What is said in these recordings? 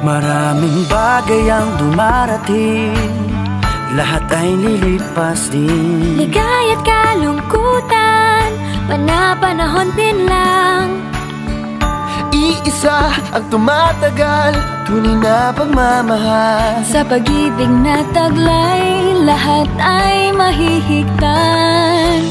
Maraming bagay ang dumarating, lahat ay lilipas din. Ligaya't kalungkutan, panahon din lang. Iisa ang tumatagal, tunay na pagmamahal. Sa pag-ibig na taglay, lahat ay mahihigtan.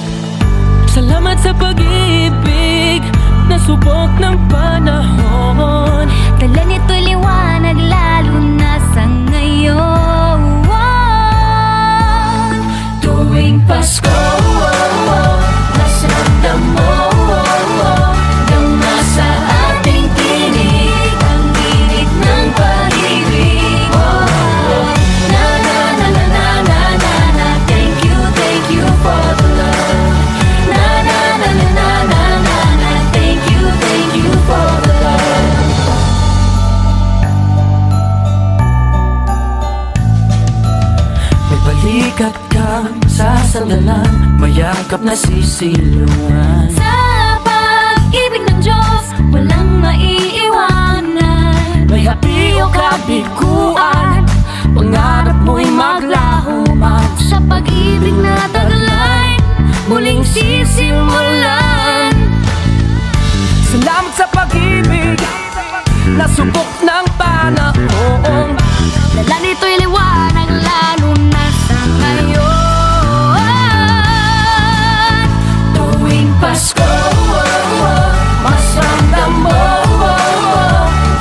Salamat sa pag-ibig, nasubok ng panahon. Dala nito'y liwanag, lalo na sa ngayon. Tuwing Pasko, mas ramdam mo, dama sa ating tinig ang tinig ng pag-ibig. Na na na na na na na na, thank you for the love. Na na na na na na na na, thank you for the love. May balikat kang sasandalan, mayakap na sisilungan. Sa pag-ibig ng Diyos, walang maiiwanan. May hapi o kabiguan, pangarap mo'y maglaho man. Sa pag-ibig na taglay, muling sisimulan. Salamat sa pag-ibig, nasubok ng panahon. Dala nito'y liwanag, lalo na sa ngayon. Tuwing Pasko, mas ramdam mo,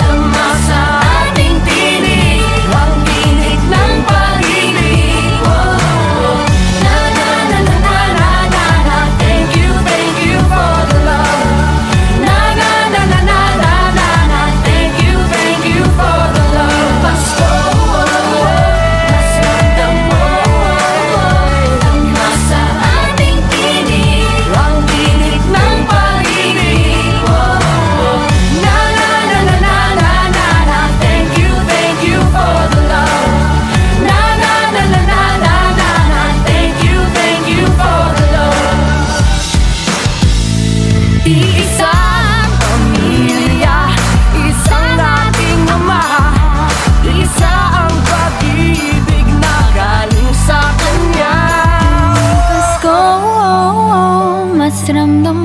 dama sa ating tinig ang tinig ng pag-ibig. Na na na na na na na na, thank you for the love. Na na na na na na na na, thank you for the love. Pasko, mas ramdam mo, dama sa ating tinig ang tinig ng pag-ibig. Na na na na na na na na, thank you for the love. Na na na na na na na na, thank you for the love. Iisang pamilya, isang ating ama, isa ang pag-ibig na galing sa Kanya. Pasko, mas ramdam